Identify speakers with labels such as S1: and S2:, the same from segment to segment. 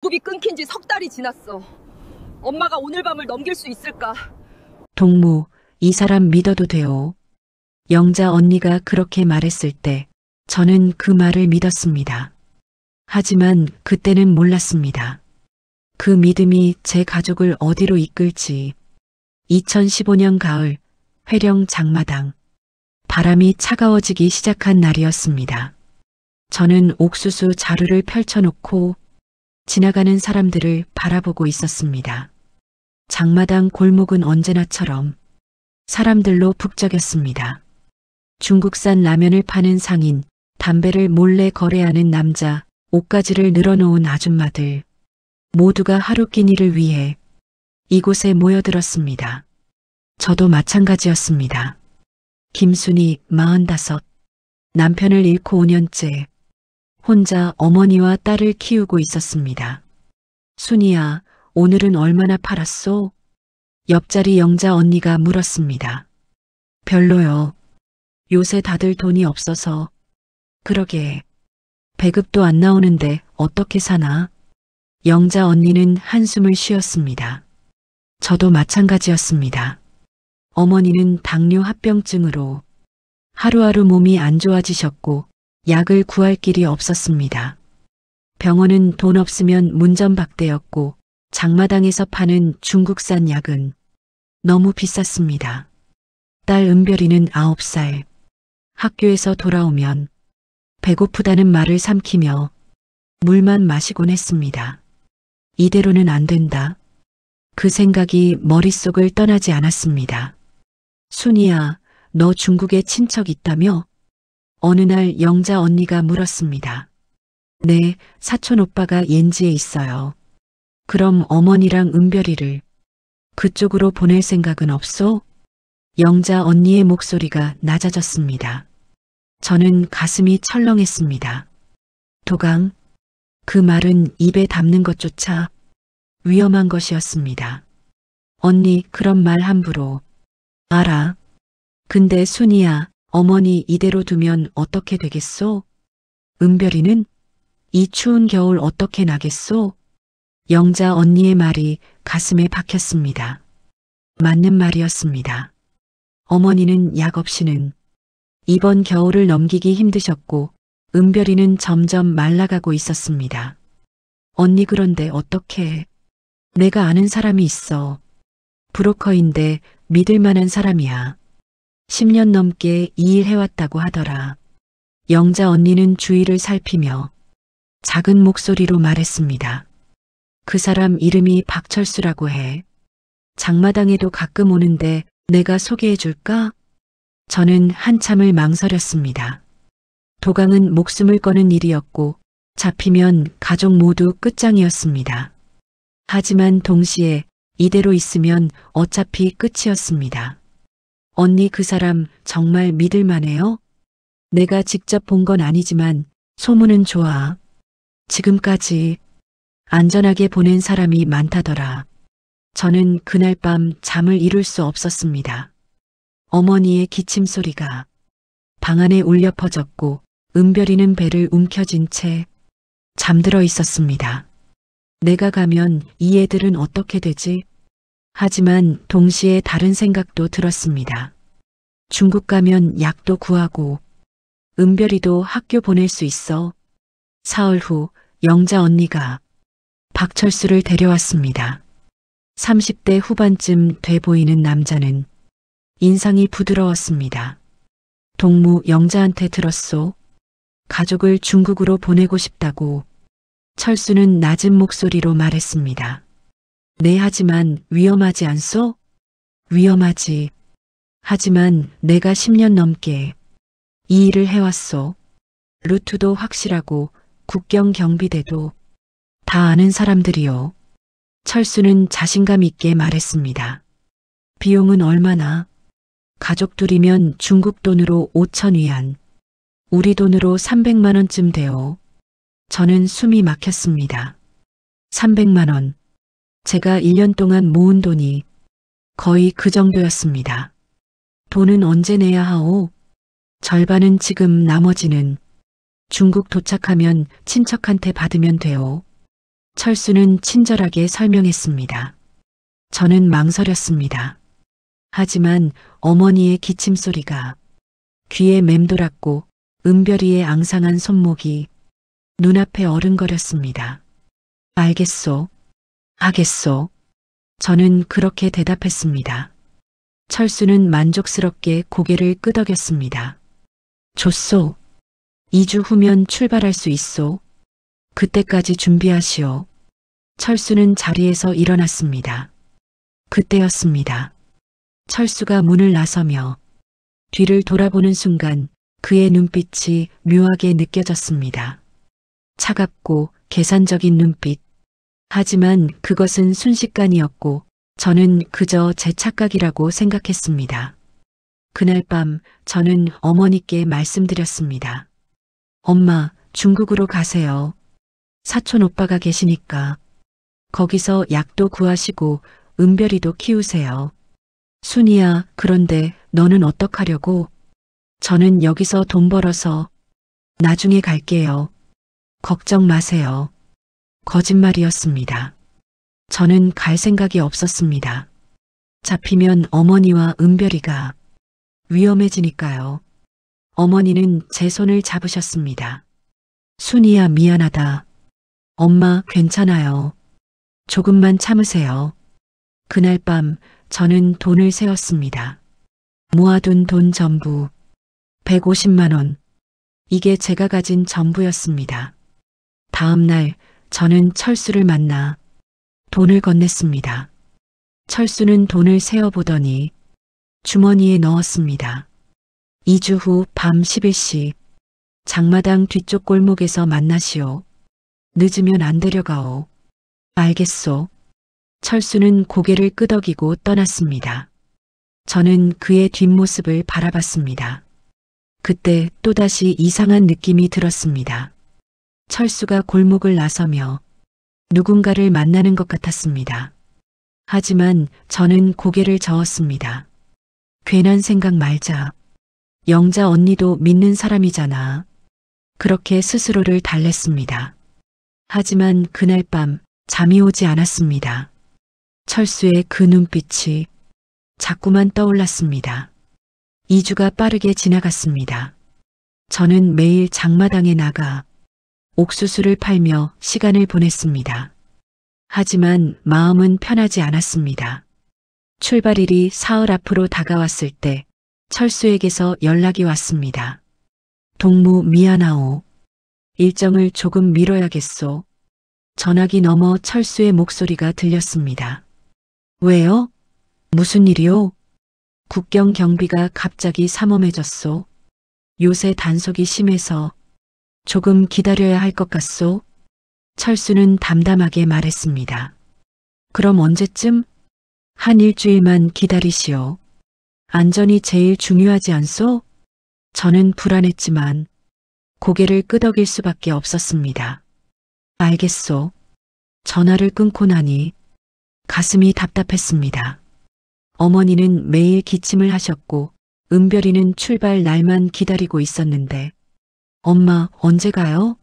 S1: 공급이 끊긴 지 석 달이 지났어. 엄마가 오늘 밤을 넘길 수 있을까?
S2: 동무, 이 사람 믿어도 돼요. 영자 언니가 그렇게 말했을 때 저는 그 말을 믿었습니다. 하지만 그때는 몰랐습니다. 그 믿음이 제 가족을 어디로 이끌지. 2015년 가을, 회령 장마당. 바람이 차가워지기 시작한 날이었습니다. 저는 옥수수 자루를 펼쳐놓고 지나가는 사람들을 바라보고 있었습니다. 장마당 골목은 언제나처럼 사람들로 북적였습니다. 중국산 라면을 파는 상인, 담배를 몰래 거래하는 남자, 옷가지를 늘어놓은 아줌마들, 모두가 하루 끼니를 위해 이곳에 모여들었습니다. 저도 마찬가지였습니다. 김순이 45, 남편을 잃고 5년째 혼자 어머니와 딸을 키우고 있었습니다. 순이야, 오늘은 얼마나 팔았소? 옆자리 영자 언니가 물었습니다. 별로요. 요새 다들 돈이 없어서. 그러게. 배급도 안 나오는데 어떻게 사나? 영자 언니는 한숨을 쉬었습니다. 저도 마찬가지였습니다. 어머니는 당뇨 합병증으로 하루하루 몸이 안 좋아지셨고 약을 구할 길이 없었습니다. 병원은 돈 없으면 문전박대였고 장마당에서 파는 중국산 약은 너무 비쌌습니다. 딸 은별이는 9살. 학교에서 돌아오면 배고프다는 말을 삼키며 물만 마시곤 했습니다. 이대로는 안 된다. 그 생각이 머릿속을 떠나지 않았습니다. 순이야, 너 중국에 친척 있다며? 어느 날 영자 언니가 물었습니다. 네, 사촌 오빠가 옌지에 있어요. 그럼 어머니랑 은별이를 그쪽으로 보낼 생각은 없소? 영자 언니의 목소리가 낮아졌습니다. 저는 가슴이 철렁했습니다. 도강, 그 말은 입에 담는 것조차 위험한 것이었습니다. 언니, 그런 말 함부로. 알아. 근데 순이야, 어머니 이대로 두면 어떻게 되겠소? 은별이는? 이 추운 겨울 어떻게 나겠소? 영자 언니의 말이 가슴에 박혔습니다. 맞는 말이었습니다. 어머니는 약 없이는 이번 겨울을 넘기기 힘드셨고 은별이는 점점 말라가고 있었습니다. 언니, 그런데 어떻게? 내가 아는 사람이 있어. 브로커인데 믿을 만한 사람이야. 10년 넘게 이 일 해왔다고 하더라. 영자 언니는 주위를 살피며 작은 목소리로 말했습니다. 그 사람 이름이 박철수라고 해. 장마당에도 가끔 오는데 내가 소개해 줄까? 저는 한참을 망설였습니다. 도강은 목숨을 거는 일이었고 잡히면 가족 모두 끝장이었습니다. 하지만 동시에 이대로 있으면 어차피 끝이었습니다. 언니, 그 사람 정말 믿을 만해요? 내가 직접 본 건 아니지만 소문은 좋아. 지금까지 안전하게 보낸 사람이 많다더라. 저는 그날 밤 잠을 이룰 수 없었습니다. 어머니의 기침 소리가 방 안에 울려 퍼졌고 은별이는 배를 움켜쥔 채 잠들어 있었습니다. 내가 가면 이 애들은 어떻게 되지? 하지만 동시에 다른 생각도 들었습니다. 중국 가면 약도 구하고 은별이도 학교 보낼 수 있어. 사흘 후 영자 언니가 박철수를 데려왔습니다. 30대 후반쯤 돼 보이는 남자는 인상이 부드러웠습니다. 동무, 영자한테 들었소. 가족을 중국으로 보내고 싶다고. 철수는 낮은 목소리로 말했습니다. 네, 하지만 위험하지 않소? 위험하지. 하지만 내가 10년 넘게 이 일을 해왔소. 루트도 확실하고 국경 경비대도 다 아는 사람들이요. 철수는 자신감 있게 말했습니다. 비용은 얼마나? 가족 둘이면 중국 돈으로 5,000위안, 우리 돈으로 300만 원쯤 돼요. 저는 숨이 막혔습니다. 300만 원. 제가 1년 동안 모은 돈이 거의 그 정도였습니다. 돈은 언제 내야 하오? 절반은 지금, 나머지는 중국 도착하면 친척한테 받으면 돼요. 철수는 친절하게 설명했습니다. 저는 망설였습니다. 하지만 어머니의 기침 소리가 귀에 맴돌았고 은별이의 앙상한 손목이 눈앞에 어른거렸습니다. 알겠소. 하겠소. 저는 그렇게 대답했습니다. 철수는 만족스럽게 고개를 끄덕였습니다. 좋소. 2주 후면 출발할 수 있소. 그때까지 준비하시오. 철수는 자리에서 일어났습니다. 그때였습니다. 철수가 문을 나서며 뒤를 돌아보는 순간 그의 눈빛이 묘하게 느껴졌습니다. 차갑고 계산적인 눈빛. 하지만 그것은 순식간이었고 저는 그저 제 착각이라고 생각했습니다. 그날 밤 저는 어머니께 말씀드렸습니다. 엄마, 중국으로 가세요. 사촌 오빠가 계시니까. 거기서 약도 구하시고 은별이도 키우세요. 순이야, 그런데 너는 어떡하려고? 저는 여기서 돈 벌어서 나중에 갈게요. 걱정 마세요. 거짓말이었습니다. 저는 갈 생각이 없었습니다. 잡히면 어머니와 은별이가 위험해지니까요. 어머니는 제 손을 잡으셨습니다. 순이야, 미안하다. 엄마, 괜찮아요. 조금만 참으세요. 그날 밤 저는 돈을 세었습니다. 모아둔 돈 전부 150만 원. 이게 제가 가진 전부였습니다. 다음 날 저는 철수를 만나 돈을 건넸습니다. 철수는 돈을 세어보더니 주머니에 넣었습니다. 2주 후 밤 11시 장마당 뒤쪽 골목에서 만나시오. 늦으면 안 데려가오. 알겠소. 철수는 고개를 끄덕이고 떠났습니다. 저는 그의 뒷모습을 바라봤습니다. 그때 또다시 이상한 느낌이 들었습니다. 철수가 골목을 나서며 누군가를 만나는 것 같았습니다. 하지만 저는 고개를 저었습니다. 괜한 생각 말자. 영자 언니도 믿는 사람이잖아. 그렇게 스스로를 달랬습니다. 하지만 그날 밤 잠이 오지 않았습니다. 철수의 그 눈빛이 자꾸만 떠올랐습니다. 2주가 빠르게 지나갔습니다. 저는 매일 장마당에 나가 옥수수를 팔며 시간을 보냈습니다. 하지만 마음은 편하지 않았습니다. 출발일이 사흘 앞으로 다가왔을 때 철수에게서 연락이 왔습니다. 동무 미안하오. 일정을 조금 미뤄야겠소. 전화기 너머 철수의 목소리가 들렸습니다. 왜요? 무슨 일이요? 국경 경비가 갑자기 삼엄해졌소. 요새 단속이 심해서 조금 기다려야 할 것 같소. 철수는 담담하게 말했습니다. 그럼 언제쯤? 한 일주일만 기다리시오. 안전이 제일 중요하지 않소? 저는 불안했지만 고개를 끄덕일 수밖에 없었습니다. 알겠소. 전화를 끊고 나니 가슴이 답답했습니다. 어머니는 매일 기침을 하셨고 은별이는 출발 날만 기다리고 있었는데 엄마, 언제 가요?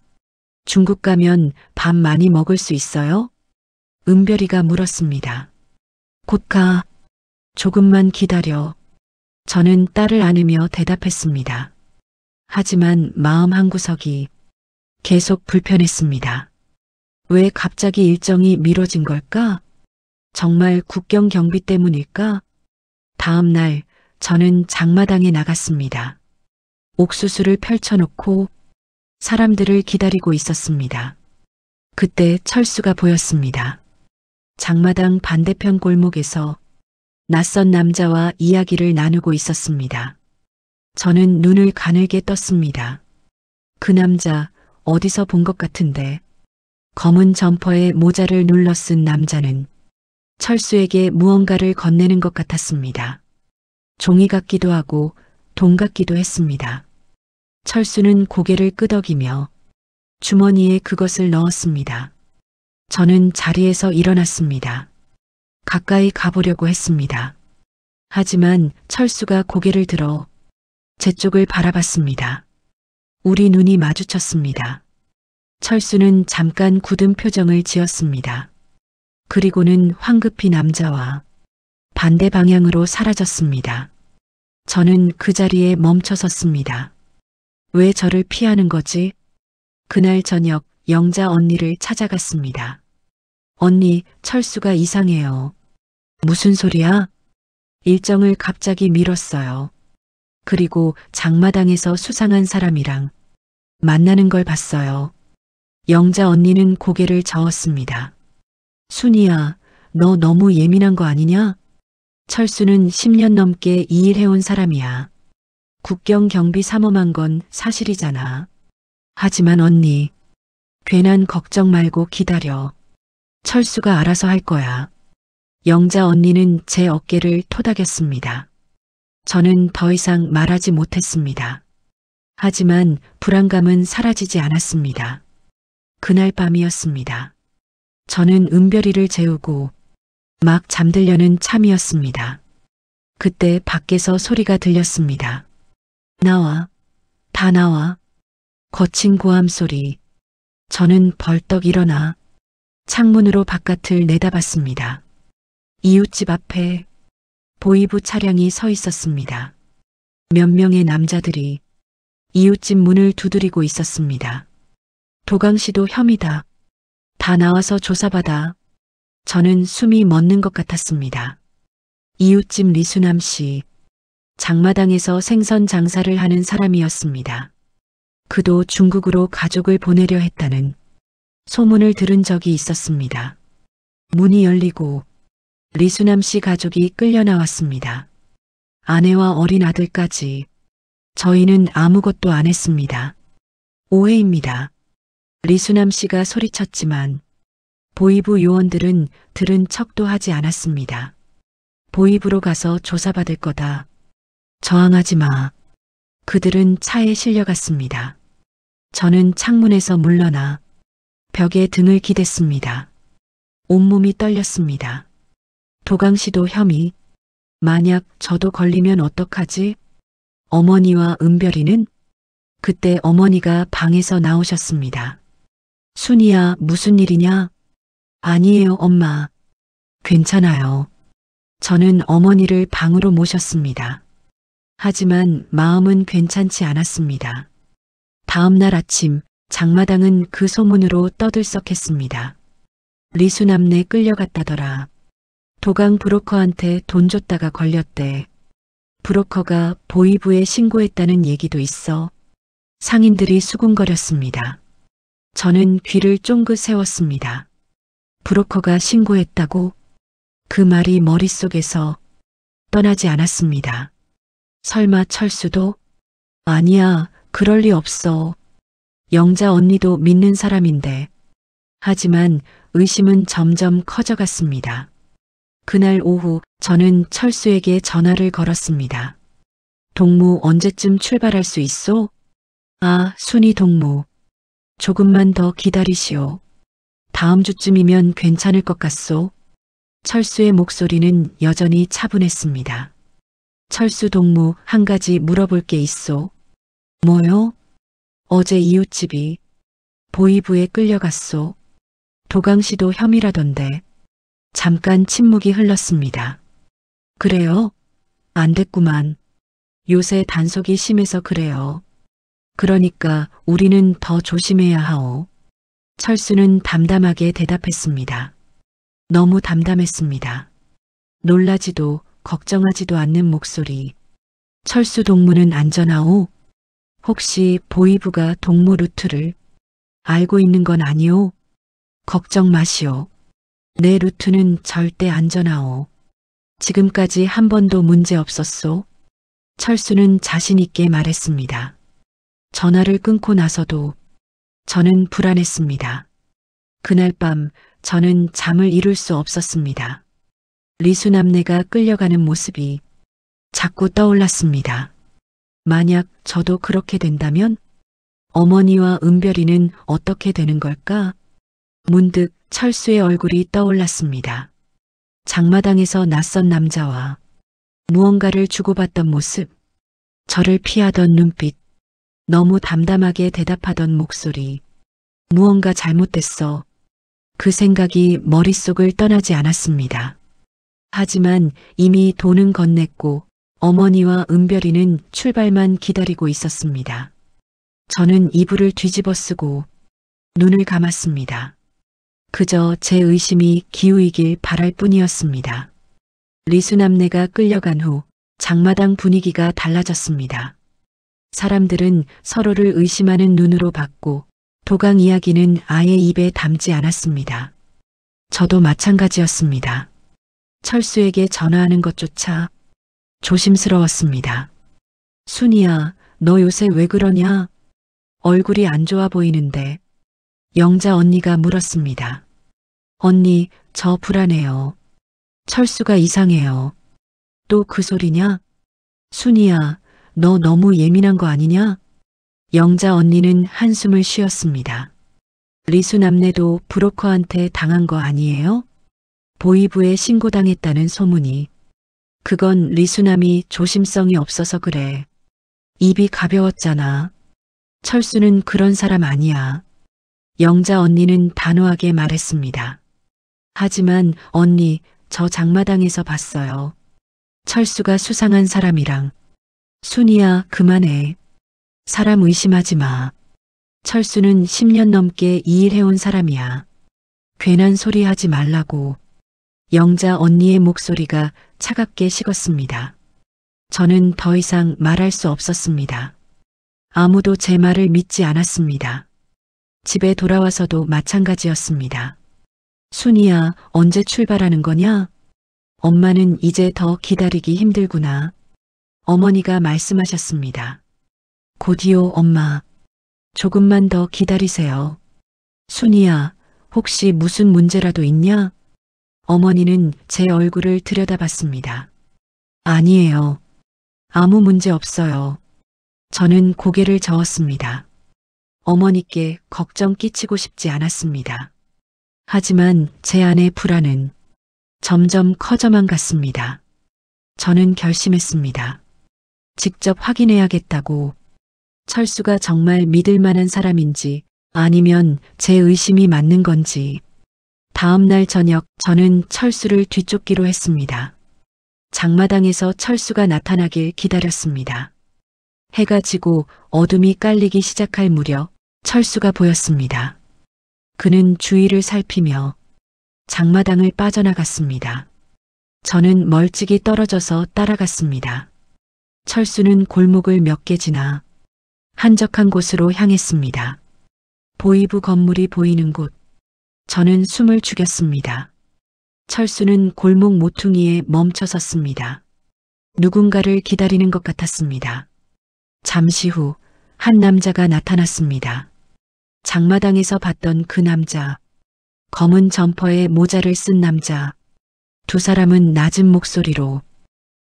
S2: 중국 가면 밥 많이 먹을 수 있어요? 은별이가 물었습니다. 곧 가. 조금만 기다려. 저는 딸을 안으며 대답했습니다. 하지만 마음 한구석이 계속 불편했습니다. 왜 갑자기 일정이 미뤄진 걸까? 정말 국경 경비 때문일까? 다음 날 저는 장마당에 나갔습니다. 옥수수를 펼쳐놓고 사람들을 기다리고 있었습니다. 그때 철수가 보였습니다. 장마당 반대편 골목에서 낯선 남자와 이야기를 나누고 있었습니다. 저는 눈을 가늘게 떴습니다. 그 남자 어디서 본 것 같은데 검은 점퍼에 모자를 눌러 쓴 남자는 철수에게 무언가를 건네는 것 같았습니다. 종이 같기도 하고 돈 같기도 했습니다. 철수는 고개를 끄덕이며 주머니에 그것을 넣었습니다. 저는 자리에서 일어났습니다. 가까이 가보려고 했습니다. 하지만 철수가 고개를 들어 제 쪽을 바라봤습니다. 우리 눈이 마주쳤습니다. 철수는 잠깐 굳은 표정을 지었습니다. 그리고는 황급히 남자와 반대 방향으로 사라졌습니다. 저는 그 자리에 멈춰 섰습니다. 왜 저를 피하는 거지? 그날 저녁 영자 언니를 찾아갔습니다. 언니, 철수가 이상해요. 무슨 소리야? 일정을 갑자기 미뤘어요. 그리고 장마당에서 수상한 사람이랑 만나는 걸 봤어요. 영자 언니는 고개를 저었습니다. 순이야, 너 너무 예민한 거 아니냐? 철수는 10년 넘게 이 일 해온 사람이야. 국경 경비 삼엄한 건 사실이잖아. 하지만 언니, 괜한 걱정 말고 기다려. 철수가 알아서 할 거야. 영자 언니는 제 어깨를 토닥였습니다. 저는 더 이상 말하지 못했습니다. 하지만 불안감은 사라지지 않았습니다. 그날 밤이었습니다. 저는 은별이를 재우고 막 잠들려는 참이었습니다. 그때 밖에서 소리가 들렸습니다. 나와, 다 나와. 거친 고함 소리. 저는 벌떡 일어나 창문으로 바깥을 내다봤습니다. 이웃집 앞에 보이부 차량이 서 있었습니다. 몇 명의 남자들이 이웃집 문을 두드리고 있었습니다. 도강 씨도 혐의다. 다 나와서 조사받아. 저는 숨이 멎는 것 같았습니다. 이웃집 리수남 씨, 장마당에서 생선 장사를 하는 사람이었습니다. 그도 중국으로 가족을 보내려 했다는 소문을 들은 적이 있었습니다. 문이 열리고 리수남 씨 가족이 끌려 나왔습니다. 아내와 어린 아들까지. 저희는 아무것도 안 했습니다. 오해입니다. 리수남 씨가 소리쳤지만 보이부 요원들은 들은 척도 하지 않았습니다. 보이부로 가서 조사받을 거다. 저항하지 마. 그들은 차에 실려갔습니다. 저는 창문에서 물러나 벽에 등을 기댔습니다. 온몸이 떨렸습니다. 도강 씨도 혐의. 만약 저도 걸리면 어떡하지? 어머니와 은별이는? 그때 어머니가 방에서 나오셨습니다. 순이야, 무슨 일이냐? 아니에요, 엄마. 괜찮아요. 저는 어머니를 방으로 모셨습니다. 하지만 마음은 괜찮지 않았습니다. 다음 날 아침 장마당은 그 소문으로 떠들썩했습니다. 리수남네 끌려갔다더라. 도강 브로커한테 돈 줬다가 걸렸대. 브로커가 보이부에 신고했다는 얘기도 있어. 상인들이 수군거렸습니다. 저는 귀를 쫑긋 세웠습니다. 브로커가 신고했다고? 그 말이 머릿속에서 떠나지 않았습니다. 설마 철수도? 아니야, 그럴 리 없어. 영자 언니도 믿는 사람인데. 하지만 의심은 점점 커져갔습니다. 그날 오후 저는 철수에게 전화를 걸었습니다. 동무 언제쯤 출발할 수 있소? 아, 순이 동무. 조금만 더 기다리시오. 다음 주쯤이면 괜찮을 것 같소. 철수의 목소리는 여전히 차분했습니다. 철수 동무, 한 가지 물어볼 게 있소. 뭐요? 어제 이웃집이 보이부에 끌려갔소. 도강 씨도 혐의라던데. 잠깐 침묵이 흘렀습니다. 그래요? 안 됐구만. 요새 단속이 심해서 그래요. 그러니까 우리는 더 조심해야 하오. 철수는 담담하게 대답했습니다. 너무 담담했습니다. 놀라지도 걱정하지도 않는 목소리. 철수 동무는 안전하오? 혹시 보이부가 동무 루트를 알고 있는 건 아니오? 걱정 마시오. 내 루트는 절대 안전하오. 지금까지 한 번도 문제 없었소. 철수는 자신 있게 말했습니다. 전화를 끊고 나서도 저는 불안했습니다. 그날 밤 저는 잠을 이룰 수 없었습니다. 리수남네가 끌려가는 모습이 자꾸 떠올랐습니다. 만약 저도 그렇게 된다면 어머니와 은별이는 어떻게 되는 걸까? 문득 철수의 얼굴이 떠올랐습니다. 장마당에서 낯선 남자와 무언가를 주고받던 모습, 저를 피하던 눈빛, 너무 담담하게 대답하던 목소리. 무언가 잘못됐어. 그 생각이 머릿속을 떠나지 않았습니다. 하지만 이미 돈은 건넸고 어머니와 은별이는 출발만 기다리고 있었습니다. 저는 이불을 뒤집어 쓰고 눈을 감았습니다. 그저 제 의심이 기우이길 바랄 뿐이었습니다. 리수남네가 끌려간 후 장마당 분위기가 달라졌습니다. 사람들은 서로를 의심하는 눈으로 봤고 도강 이야기는 아예 입에 담지 않았습니다. 저도 마찬가지였습니다. 철수에게 전화하는 것조차 조심스러웠습니다. 순이야, 너 요새 왜 그러냐? 얼굴이 안 좋아 보이는데. 영자 언니가 물었습니다. 언니, 저 불안해요. 철수가 이상해요. 또 그 소리냐? 순이야, 너 너무 예민한 거 아니냐? 영자 언니는 한숨을 쉬었습니다. 리수남네도 브로커한테 당한 거 아니에요? 보이부에 신고당했다는 소문이. 그건 리수남이 조심성이 없어서 그래. 입이 가벼웠잖아. 철수는 그런 사람 아니야. 영자 언니는 단호하게 말했습니다. 하지만 언니, 저 장마당에서 봤어요. 철수가 수상한 사람이랑. 순이야, 그만해. 사람 의심하지 마. 철수는 10년 넘게 이 일 해온 사람이야. 괜한 소리 하지 말라고. 영자 언니의 목소리가 차갑게 식었습니다. 저는 더 이상 말할 수 없었습니다. 아무도 제 말을 믿지 않았습니다. 집에 돌아와서도 마찬가지였습니다. 순이야, 언제 출발하는 거냐? 엄마는 이제 더 기다리기 힘들구나. 어머니가 말씀하셨습니다. 곧이요, 엄마. 조금만 더 기다리세요. 순이야, 혹시 무슨 문제라도 있냐? 어머니는 제 얼굴을 들여다봤습니다. 아니에요. 아무 문제 없어요. 저는 고개를 저었습니다. 어머니께 걱정 끼치고 싶지 않았습니다. 하지만 제 안의 불안은 점점 커져만 갔습니다. 저는 결심했습니다. 직접 확인해야겠다고. 철수가 정말 믿을 만한 사람인지 아니면 제 의심이 맞는 건지. 다음 날 저녁 저는 철수를 뒤쫓기로 했습니다. 장마당에서 철수가 나타나길 기다렸습니다. 해가 지고 어둠이 깔리기 시작할 무렵 철수가 보였습니다. 그는 주위를 살피며 장마당을 빠져나갔습니다. 저는 멀찍이 떨어져서 따라갔습니다. 철수는 골목을 몇 개 지나 한적한 곳으로 향했습니다. 보이부 건물이 보이는 곳. 저는 숨을 죽였습니다. 철수는 골목 모퉁이에 멈춰 섰습니다. 누군가를 기다리는 것 같았습니다. 잠시 후 한 남자가 나타났습니다. 장마당에서 봤던 그 남자. 검은 점퍼에 모자를 쓴 남자. 두 사람은 낮은 목소리로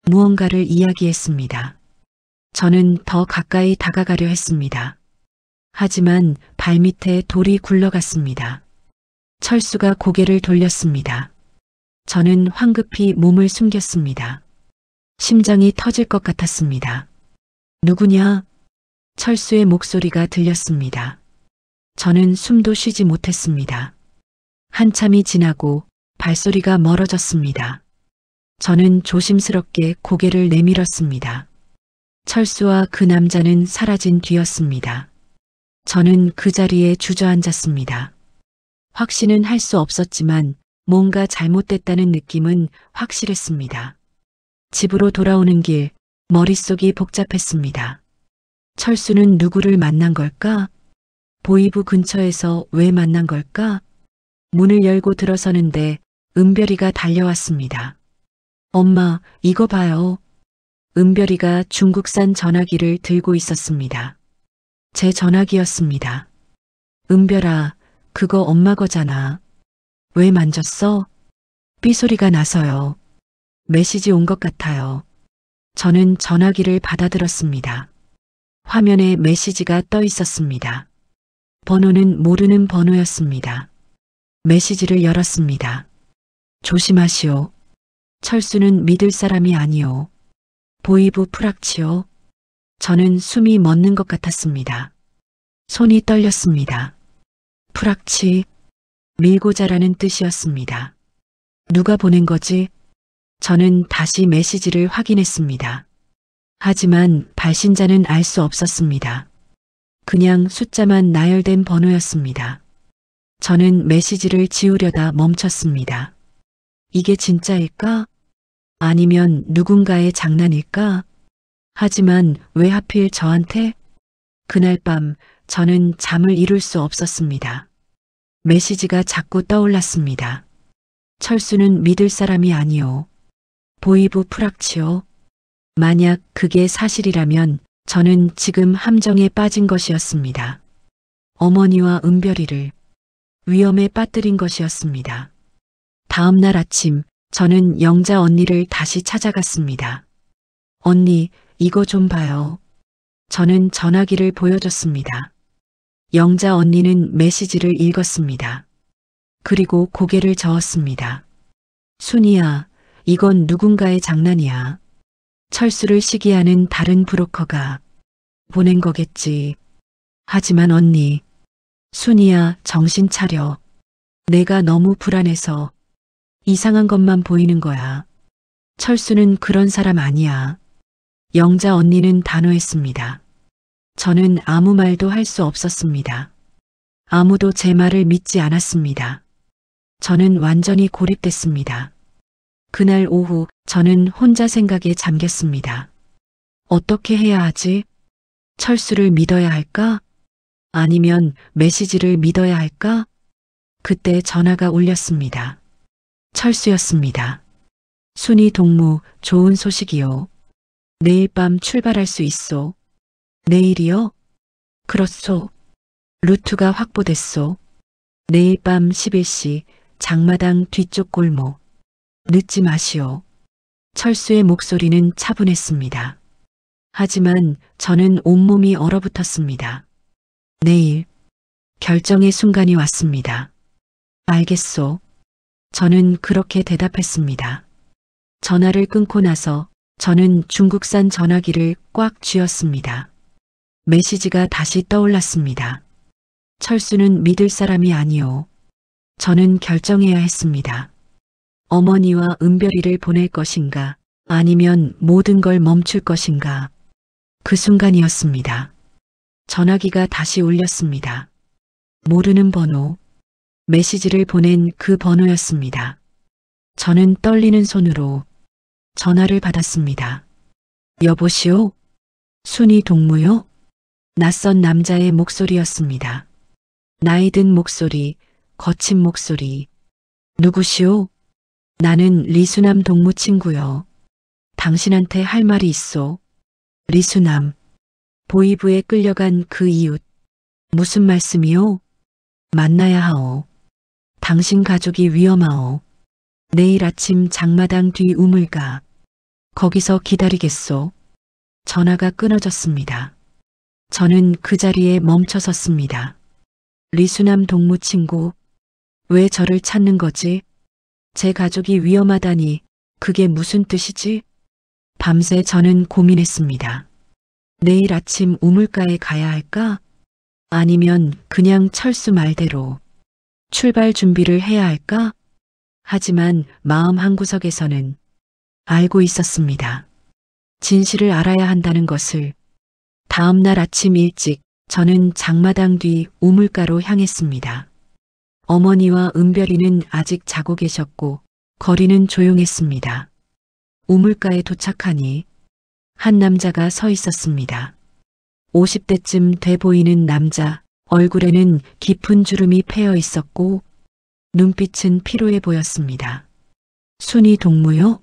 S2: 무언가를 이야기했습니다. 저는 더 가까이 다가가려 했습니다. 하지만 발밑에 돌이 굴러갔습니다. 철수가 고개를 돌렸습니다. 저는 황급히 몸을 숨겼습니다. 심장이 터질 것 같았습니다. 누구냐? 철수의 목소리가 들렸습니다. 저는 숨도 쉬지 못했습니다. 한참이 지나고 발소리가 멀어졌습니다. 저는 조심스럽게 고개를 내밀었습니다. 철수와 그 남자는 사라진 뒤였습니다. 저는 그 자리에 주저앉았습니다. 확신은 할 수 없었지만 뭔가 잘못됐다는 느낌은 확실했습니다. 집으로 돌아오는 길, 머릿속이 복잡했습니다. 철수는 누구를 만난 걸까? 보이부 근처에서 왜 만난 걸까? 문을 열고 들어서는데 은별이가 달려왔습니다. 엄마, 이거 봐요. 은별이가 중국산 전화기를 들고 있었습니다. 제 전화기였습니다. 은별아, 그거 엄마 거잖아. 왜 만졌어? 삐소리가 나서요. 메시지 온 것 같아요. 저는 전화기를 받아들었습니다. 화면에 메시지가 떠 있었습니다. 번호는 모르는 번호였습니다. 메시지를 열었습니다. 조심하시오. 철수는 믿을 사람이 아니오. 보이부 프락치오. 저는 숨이 멎는 것 같았습니다. 손이 떨렸습니다. 프락치, 밀고 자라는 뜻이었습니다. 누가 보낸 거지? 저는 다시 메시지를 확인했습니다. 하지만 발신자는 알 수 없었습니다. 그냥 숫자만 나열된 번호였습니다. 저는 메시지를 지우려다 멈췄습니다. 이게 진짜일까? 아니면 누군가의 장난일까? 하지만 왜 하필 저한테? 그날 밤 저는 잠을 이룰 수 없었습니다. 메시지가 자꾸 떠올랐습니다. 철수는 믿을 사람이 아니오. 보이부 프락치오. 만약 그게 사실이라면 저는 지금 함정에 빠진 것이었습니다. 어머니와 은별이를 위험에 빠뜨린 것이었습니다. 다음 날 아침 저는 영자 언니를 다시 찾아갔습니다. 언니, 이거 좀 봐요. 저는 전화기를 보여줬습니다. 영자 언니는 메시지를 읽었습니다. 그리고 고개를 저었습니다. 순이야, 이건 누군가의 장난이야. 철수를 시기하는 다른 브로커가 보낸 거겠지. 하지만 언니, 순이야, 정신 차려. 내가 너무 불안해서 이상한 것만 보이는 거야. 철수는 그런 사람 아니야. 영자 언니는 단호했습니다. 저는 아무 말도 할 수 없었습니다. 아무도 제 말을 믿지 않았습니다. 저는 완전히 고립됐습니다. 그날 오후 저는 혼자 생각에 잠겼습니다. 어떻게 해야 하지? 철수를 믿어야 할까? 아니면 메시지를 믿어야 할까? 그때 전화가 울렸습니다. 철수였습니다. 순이 동무, 좋은 소식이요. 내일 밤 출발할 수 있소. 내일이요? 그렇소. 루트가 확보됐소. 내일 밤 11시 장마당 뒤쪽 골목. 늦지 마시오. 철수의 목소리는 차분했습니다. 하지만 저는 온몸이 얼어붙었습니다. 내일, 결정의 순간이 왔습니다. 알겠소. 저는 그렇게 대답했습니다. 전화를 끊고 나서 저는 중국산 전화기를 꽉 쥐었습니다. 메시지가 다시 떠올랐습니다. 철수는 믿을 사람이 아니오. 저는 결정해야 했습니다. 어머니와 은별이를 보낼 것인가, 아니면 모든 걸 멈출 것인가. 그 순간이었습니다. 전화기가 다시 울렸습니다. 모르는 번호. 메시지를 보낸 그 번호였습니다. 저는 떨리는 손으로 전화를 받았습니다. 여보시오? 순이 동무요? 낯선 남자의 목소리였습니다. 나이든 목소리, 거친 목소리. 누구시오? 나는 리수남 동무 친구요. 당신한테 할 말이 있소. 리수남. 보이부에 끌려간 그 이웃. 무슨 말씀이요? 만나야 하오. 당신 가족이 위험하오. 내일 아침 장마당 뒤 우물가. 거기서 기다리겠소. 전화가 끊어졌습니다. 저는 그 자리에 멈춰 섰습니다. 리수남 동무 친구, 왜 저를 찾는 거지? 제 가족이 위험하다니 그게 무슨 뜻이지? 밤새 저는 고민했습니다. 내일 아침 우물가에 가야 할까? 아니면 그냥 철수 말대로 출발 준비를 해야 할까? 하지만 마음 한구석에서는 알고 있었습니다. 진실을 알아야 한다는 것을. 다음 날 아침 일찍 저는 장마당 뒤 우물가로 향했습니다. 어머니와 은별이는 아직 자고 계셨고 거리는 조용했습니다. 우물가에 도착하니 한 남자가 서 있었습니다. 50대쯤 돼 보이는 남자, 얼굴에는 깊은 주름이 패여 있었고 눈빛은 피로해 보였습니다. 순이 동무요?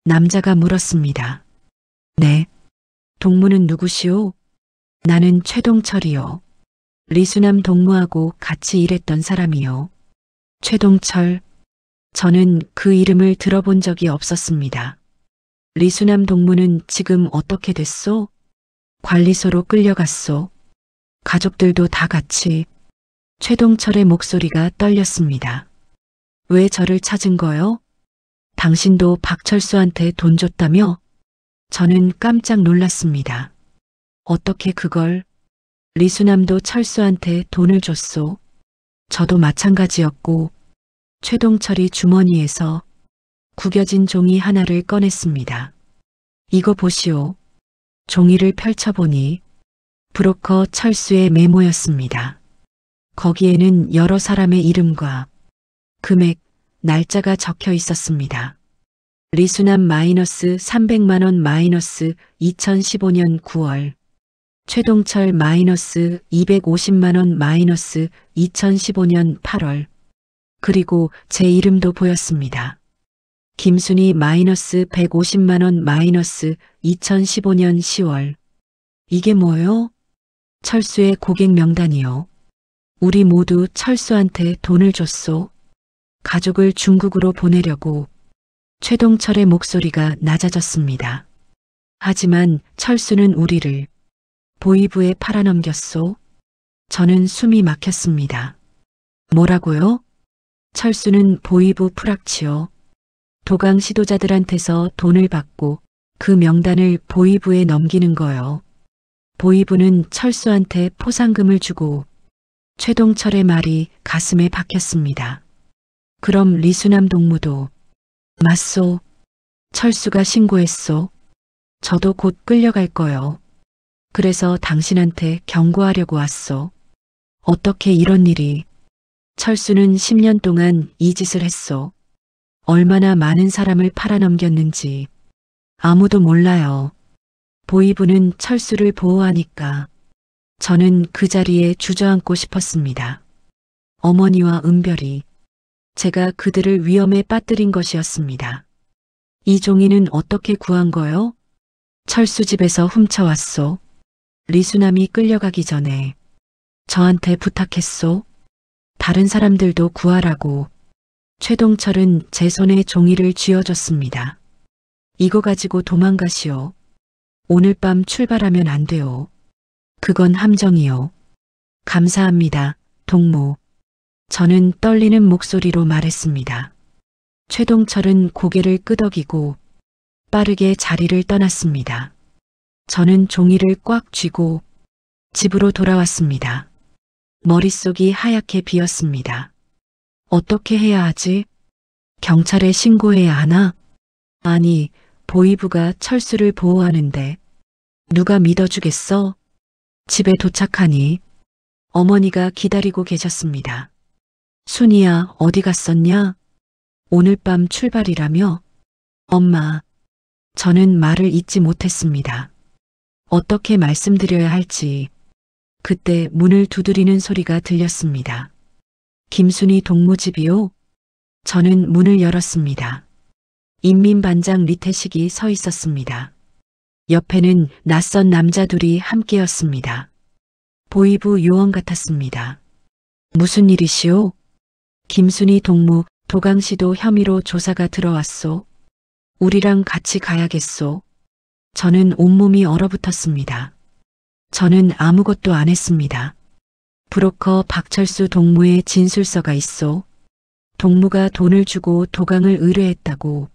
S2: 남자가 물었습니다. 네. 동무는 누구시오? 나는 최동철이요. 리수남 동무하고 같이 일했던 사람이요. 최동철. 저는 그 이름을 들어본 적이 없었습니다. 리수남 동무는 지금 어떻게 됐소? 관리소로 끌려갔소. 가족들도 다 같이. 최동철의 목소리가 떨렸습니다. 왜 저를 찾은 거요? 당신도 박철수한테 돈 줬다며? 저는 깜짝 놀랐습니다. 어떻게 그걸? 리수남도 철수한테 돈을 줬소. 저도 마찬가지였고 최동철이 주머니에서 구겨진 종이 하나를 꺼냈습니다. 이거 보시오. 종이를 펼쳐보니 브로커 철수의 메모였습니다. 거기에는 여러 사람의 이름과 금액, 날짜가 적혀 있었습니다. 리수남 마이너스 300만 원 마이너스 2015년 9월, 최동철 마이너스 250만 원 마이너스 2015년 8월, 그리고 제 이름도 보였습니다. 김순희 마이너스 150만 원 마이너스 2015년 10월. 이게 뭐요? 철수의 고객 명단이요. 우리 모두 철수한테 돈을 줬소. 가족을 중국으로 보내려고. 최동철의 목소리가 낮아졌습니다. 하지만 철수는 우리를 보이부에 팔아넘겼소. 저는 숨이 막혔습니다. 뭐라고요? 철수는 보이부 프락치오. 도강 시도자들한테서 돈을 받고 그 명단을 보이부에 넘기는 거요. 보이부는 철수한테 포상금을 주고. 최동철의 말이 가슴에 박혔습니다. 그럼 리수남 동무도. 맞소. 철수가 신고했소. 저도 곧 끌려갈 거요. 그래서 당신한테 경고하려고 왔소. 어떻게 이런 일이. 철수는 10년 동안 이 짓을 했소. 얼마나 많은 사람을 팔아넘겼는지 아무도 몰라요. 보이부는 철수를 보호하니까 저는 그 자리에 주저앉고 싶었습니다. 어머니와 은별이 제가 그들을 위험에 빠뜨린 것이었습니다. 이 종이는 어떻게 구한 거요? 철수 집에서 훔쳐왔소. 리수남이 끌려가기 전에 저한테 부탁했소. 다른 사람들도 구하라고. 최동철은 제 손에 종이를 쥐어줬습니다. 이거 가지고 도망가시오. 오늘 밤 출발하면 안 돼요. 그건 함정이요. 감사합니다, 동무. 저는 떨리는 목소리로 말했습니다. 최동철은 고개를 끄덕이고 빠르게 자리를 떠났습니다. 저는 종이를 꽉 쥐고 집으로 돌아왔습니다. 머릿속이 하얗게 비었습니다. 어떻게 해야 하지? 경찰에 신고해야 하나? 아니, 보이부가 철수를 보호하는데 누가 믿어주겠어? 집에 도착하니 어머니가 기다리고 계셨습니다. 순이야, 어디 갔었냐? 오늘 밤 출발이라며? 엄마, 저는 말을 잇지 못했습니다. 어떻게 말씀드려야 할지. 그때 문을 두드리는 소리가 들렸습니다. 김순희 동무집이요? 저는 문을 열었습니다. 인민반장 리태식이 서 있었습니다. 옆에는 낯선 남자 둘이 함께였습니다. 보이부 요원 같았습니다. 무슨 일이시오? 김순희 동무, 도강시도 혐의로 조사가 들어왔소. 우리랑 같이 가야겠소. 저는 온몸이 얼어붙었습니다. 저는 아무것도 안 했습니다. 브로커 박철수 동무의 진술서가 있소. 동무가 돈을 주고 도강을 의뢰했다고.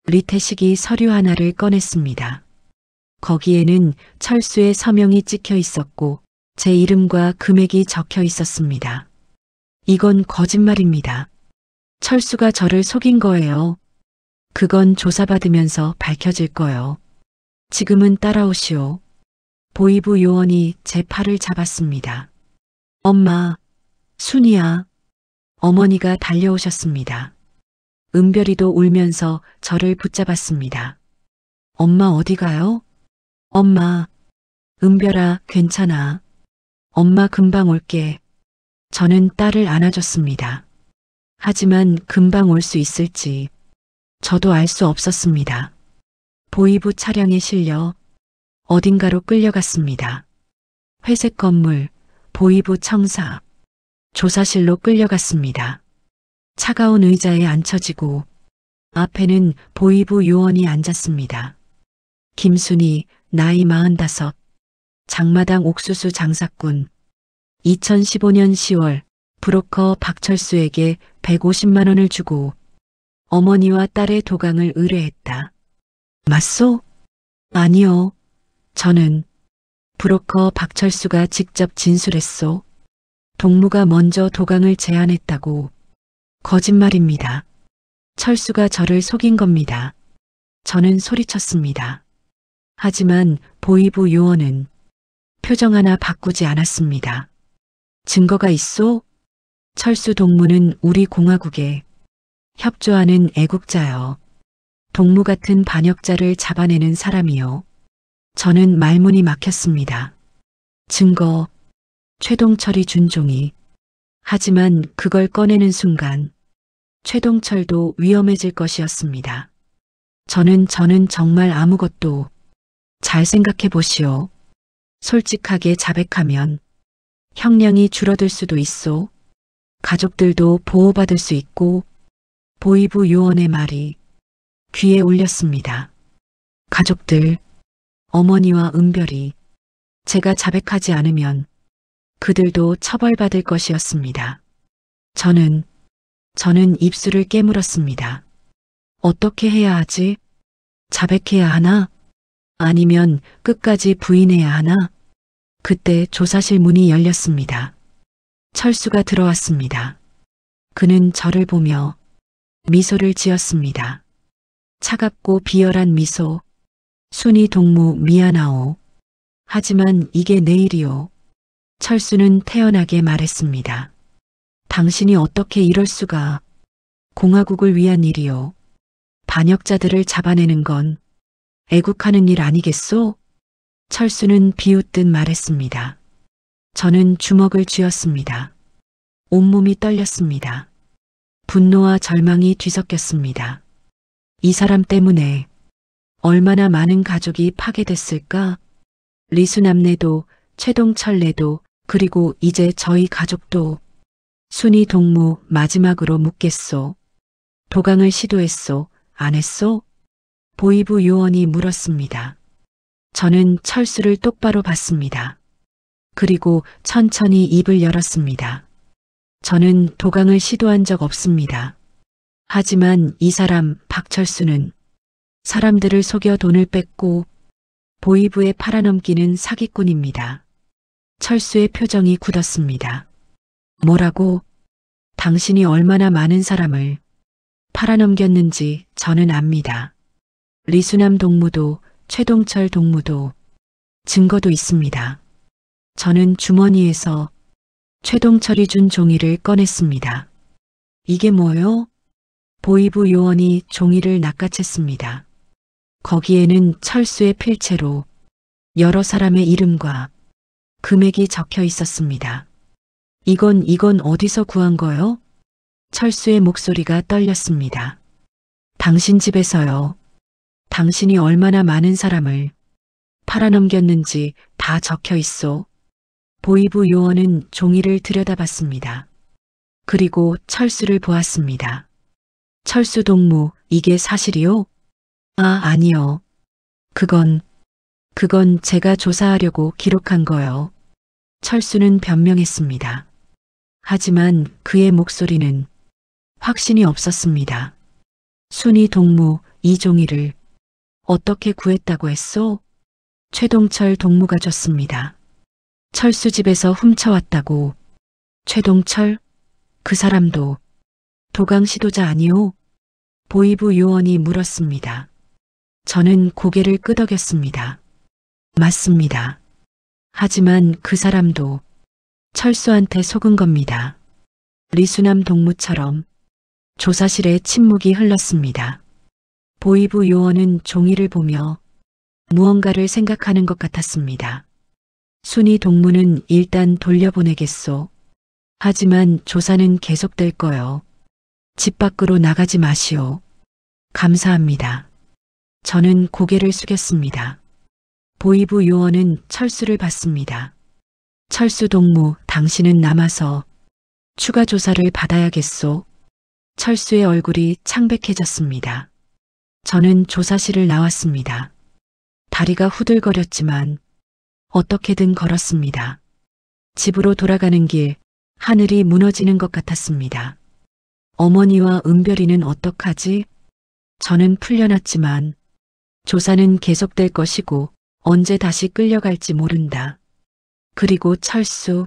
S2: 리태식이 서류 하나를 꺼냈습니다. 거기에는 철수의 서명이 찍혀 있었고 제 이름과 금액이 적혀 있었습니다. 이건 거짓말입니다. 철수가 저를 속인 거예요. 그건 조사받으면서 밝혀질 거요. 지금은 따라오시오. 보이부 요원이 제 팔을 잡았습니다. 엄마, 순이야. 어머니가 달려오셨습니다. 은별이도 울면서 저를 붙잡았습니다. 엄마 어디 가요? 엄마, 은별아, 괜찮아. 엄마 금방 올게. 저는 딸을 안아줬습니다. 하지만 금방 올 수 있을지 저도 알 수 없었습니다. 보이부 차량에 실려 어딘가로 끌려갔습니다. 회색 건물, 보이부 청사, 조사실로 끌려갔습니다. 차가운 의자에 앉혀지고 앞에는 보이부 요원이 앉았습니다. 김순희, 나이 45, 장마당 옥수수 장사꾼. 2015년 10월 브로커 박철수에게 150만 원을 주고 어머니와 딸의 도강을 의뢰했다. 맞소? 아니요. 저는 브로커 박철수가 직접 진술했소. 동무가 먼저 도강을 제안했다고. 거짓말입니다. 철수가 저를 속인 겁니다. 저는 소리쳤습니다. 하지만 보이부 요원은 표정 하나 바꾸지 않았습니다. 증거가 있소? 철수 동무는 우리 공화국에 협조하는 애국자요. 동무 같은 반역자를 잡아내는 사람이요. 저는 말문이 막혔습니다. 증거, 최동철이 준 종이. 하지만 그걸 꺼내는 순간 최동철도 위험해질 것이었습니다. 저는 정말 아무것도. 잘 생각해 보시오. 솔직하게 자백하면 형량이 줄어들 수도 있소. 가족들도 보호받을 수 있고. 보이부 요원의 말이 귀에 울렸습니다. 가족들, 어머니와 은별이 제가 자백하지 않으면 그들도 처벌받을 것이었습니다. 저는 입술을 깨물었습니다. 어떻게 해야 하지? 자백해야 하나? 아니면 끝까지 부인해야 하나? 그때 조사실 문이 열렸습니다. 철수가 들어왔습니다. 그는 저를 보며 미소를 지었습니다. 차갑고 비열한 미소. 순이 동무 미안하오. 하지만 이게 내일이오. 철수는 태연하게 말했습니다. 당신이 어떻게 이럴 수가. 공화국을 위한 일이오. 반역자들을 잡아내는 건 애국하는 일 아니겠소? 철수는 비웃듯 말했습니다. 저는 주먹을 쥐었습니다. 온몸이 떨렸습니다. 분노와 절망이 뒤섞였습니다. 이 사람 때문에 얼마나 많은 가족이 파괴됐을까? 리수남네도, 최동철네도, 그리고 이제 저희 가족도. 순이 동무 마지막으로 묻겠소. 도강을 시도했소? 안 했소? 보이부 요원이 물었습니다. 저는 철수를 똑바로 봤습니다. 그리고 천천히 입을 열었습니다. 저는 도강을 시도한 적 없습니다. 하지만 이 사람 박철수는 사람들을 속여 돈을 뺏고 보이부에 팔아넘기는 사기꾼입니다. 철수의 표정이 굳었습니다. 뭐라고? 당신이 얼마나 많은 사람을 팔아넘겼는지 저는 압니다. 리수남 동무도 최동철 동무도 증거도 있습니다. 저는 주머니에서 최동철이 준 종이를 꺼냈습니다. 이게 뭐요? 보이부 요원이 종이를 낚아챘습니다. 거기에는 철수의 필체로 여러 사람의 이름과 금액이 적혀 있었습니다. 이건 어디서 구한 거요? 철수의 목소리가 떨렸습니다. 당신 집에서요. 당신이 얼마나 많은 사람을 팔아넘겼는지 다 적혀 있어. 보이부 요원은 종이를 들여다봤습니다. 그리고 철수를 보았습니다. 철수 동무, 이게 사실이요? 아니요. 그건 제가 조사하려고 기록한 거요. 철수는 변명했습니다. 하지만 그의 목소리는 확신이 없었습니다. 순이 동무, 이 종이를 어떻게 구했다고 했소? 최동철 동무가 줬습니다. 철수 집에서 훔쳐왔다고. 최동철? 그 사람도 도강 시도자 아니오? 보이부 요원이 물었습니다. 저는 고개를 끄덕였습니다. 맞습니다. 하지만 그 사람도 철수한테 속은 겁니다. 리수남 동무처럼. 조사실에 침묵이 흘렀습니다. 보이부 요원은 종이를 보며 무언가를 생각하는 것 같았습니다. 순이 동무는 일단 돌려보내겠소. 하지만 조사는 계속될 거요. 집 밖으로 나가지 마시오. 감사합니다. 저는 고개를 숙였습니다. 보이부 요원은 철수를 봤습니다. 철수 동무, 당신은 남아서 추가 조사를 받아야겠소. 철수의 얼굴이 창백해졌습니다. 저는 조사실을 나왔습니다. 다리가 후들거렸지만 어떻게든 걸었습니다. 집으로 돌아가는 길, 하늘이 무너지는 것 같았습니다. 어머니와 은별이는 어떡하지? 저는 풀려났지만 조사는 계속될 것이고 언제 다시 끌려갈지 모른다. 그리고 철수,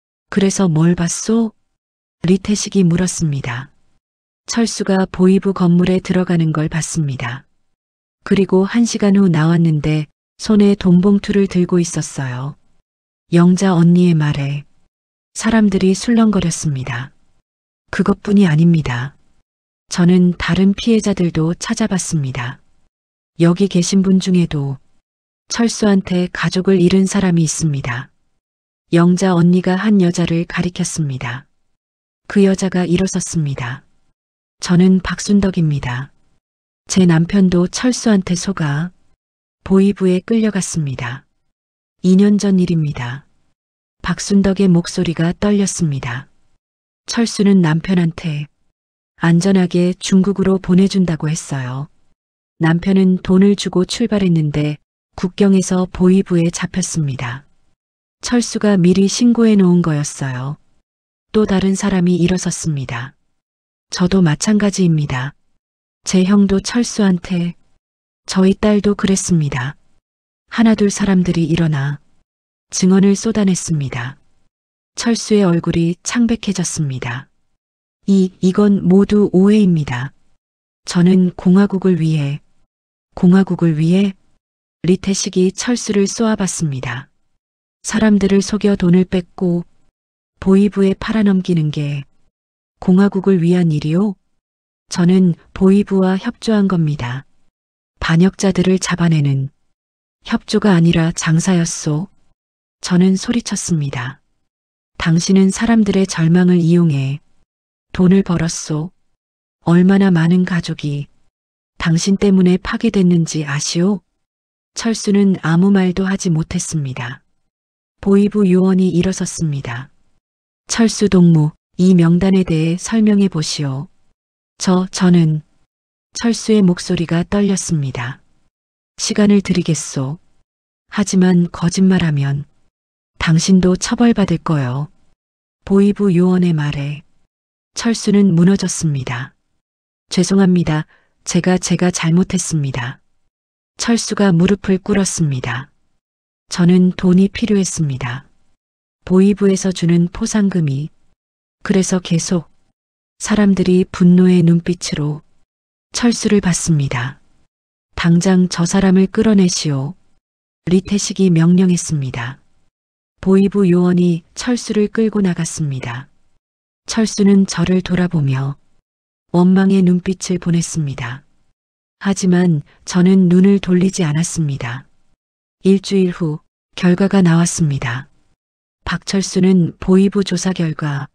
S2: 그래서 뭘 봤소? 리태식이 물었습니다. 철수가 보이부 건물에 들어가는 걸 봤습니다. 그리고 1시간 후 나왔는데 손에 돈봉투를 들고 있었어요. 영자 언니의 말에 사람들이 술렁거렸습니다. 그것뿐이 아닙니다. 저는 다른 피해자들도 찾아봤습니다. 여기 계신 분 중에도 철수한테 가족을 잃은 사람이 있습니다. 영자 언니가 한 여자를 가리켰습니다. 그 여자가 일어섰습니다. 저는 박순덕입니다. 제 남편도 철수한테 속아 보이부에 끌려갔습니다. 2년 전 일입니다. 박순덕의 목소리가 떨렸습니다. 철수는 남편한테 안전하게 중국으로 보내준다고 했어요. 남편은 돈을 주고 출발했는데 국경에서 보이부에 잡혔습니다. 철수가 미리 신고해 놓은 거였어요. 또 다른 사람이 일어섰습니다. 저도 마찬가지입니다. 제 형도 철수한테 저희 딸도 그랬습니다. 하나둘 사람들이 일어나 증언을 쏟아냈습니다. 철수의 얼굴이 창백해졌습니다. 이건 모두 오해입니다. 저는 공화국을 위해 리태식이 철수를 쏘아봤습니다. 사람들을 속여 돈을 뺏고 보이부에 팔아넘기는 게 공화국을 위한 일이요? 저는 보이부와 협조한 겁니다. 반역자들을 잡아내는 협조가 아니라 장사였소. 저는 소리쳤습니다. 당신은 사람들의 절망을 이용해 돈을 벌었소. 얼마나 많은 가족이 당신 때문에 파괴됐는지 아시오? 철수는 아무 말도 하지 못했습니다. 보이부 요원이 일어섰습니다. 철수 동무, 이 명단에 대해 설명해 보시오. 저는 철수의 목소리가 떨렸습니다. 시간을 드리겠소. 하지만 거짓말하면 당신도 처벌받을 거요. 보이부 요원의 말에 철수는 무너졌습니다. 죄송합니다. 제가 잘못했습니다. 철수가 무릎을 꿇었습니다. 저는 돈이 필요했습니다. 보이부에서 주는 포상금이. 그래서 계속 사람들이 분노의 눈빛으로 철수를 봤습니다. 당장 저 사람을 끌어내시오. 리태식이 명령했습니다. 보이부 요원이 철수를 끌고 나갔습니다. 철수는 저를 돌아보며 원망의 눈빛을 보냈습니다. 하지만 저는 눈을 돌리지 않았습니다. 일주일 후 결과가 나왔습니다. 박철수는 보이부 조사 결과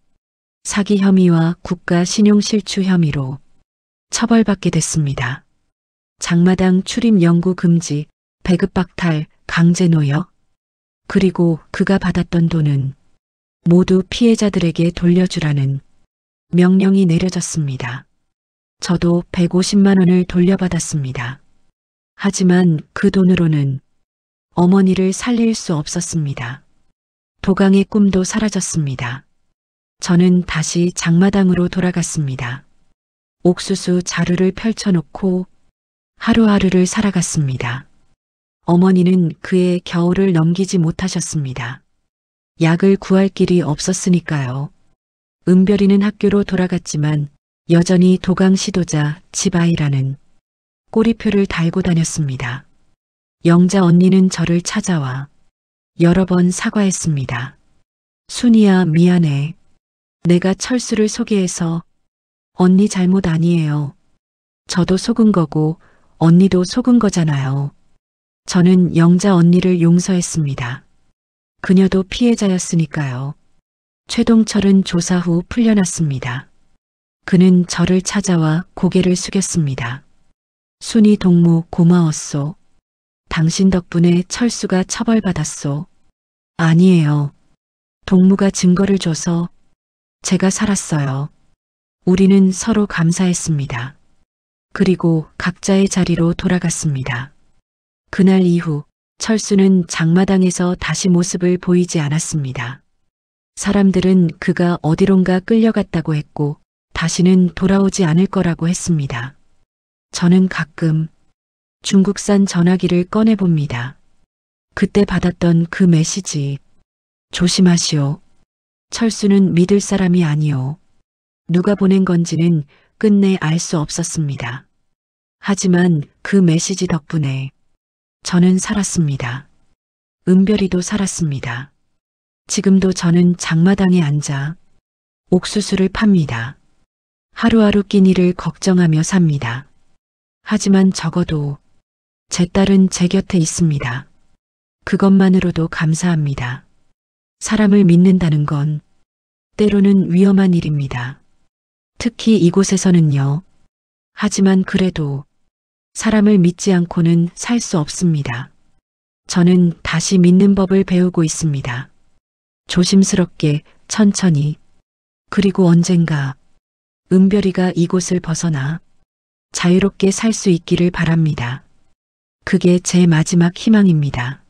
S2: 사기 혐의와 국가 신용 실추 혐의로 처벌받게 됐습니다. 장마당 출입 영구 금지, 배급 박탈, 강제 노역, 그리고 그가 받았던 돈은 모두 피해자들에게 돌려주라는 명령이 내려졌습니다. 저도 150만 원을 돌려받았습니다. 하지만 그 돈으로는 어머니를 살릴 수 없었습니다. 도강의 꿈도 사라졌습니다. 저는 다시 장마당으로 돌아갔습니다. 옥수수 자루를 펼쳐놓고 하루하루를 살아갔습니다. 어머니는 그의 겨울을 넘기지 못하셨습니다. 약을 구할 길이 없었으니까요. 은별이는 학교로 돌아갔지만 여전히 도강 시도자 집아이라는 꼬리표를 달고 다녔습니다. 영자 언니는 저를 찾아와 여러 번 사과했습니다. 순이야, 미안해. 내가 철수를 소개해서 언니 잘못 아니에요. 저도 속은 거고 언니도 속은 거잖아요. 저는 영자 언니를 용서했습니다. 그녀도 피해자였으니까요. 최동철은 조사 후 풀려났습니다. 그는 저를 찾아와 고개를 숙였습니다. 순이 동무 고마웠소. 당신 덕분에 철수가 처벌받았소. 아니에요. 동무가 증거를 줘서 제가 살았어요. 우리는 서로 감사했습니다. 그리고 각자의 자리로 돌아갔습니다. 그날 이후 철수는 장마당에서 다시 모습을 보이지 않았습니다. 사람들은 그가 어디론가 끌려갔다고 했고 다시는 돌아오지 않을 거라고 했습니다. 저는 가끔 중국산 전화기를 꺼내봅니다. 그때 받았던 그 메시지. 조심하시오. 철수는 믿을 사람이 아니요. 누가 보낸 건지는 끝내 알 수 없었습니다. 하지만 그 메시지 덕분에 저는 살았습니다. 은별이도 살았습니다. 지금도 저는 장마당에 앉아 옥수수를 팝니다. 하루하루 끼니를 걱정하며 삽니다. 하지만 적어도 제 딸은 제 곁에 있습니다. 그것만으로도 감사합니다. 사람을 믿는다는 건 때로는 위험한 일입니다. 특히 이곳에서는요. 하지만 그래도 사람을 믿지 않고는 살 수 없습니다. 저는 다시 믿는 법을 배우고 있습니다. 조심스럽게, 천천히, 그리고 언젠가 은별이가 이곳을 벗어나 자유롭게 살 수 있기를 바랍니다. 그게 제 마지막 희망입니다.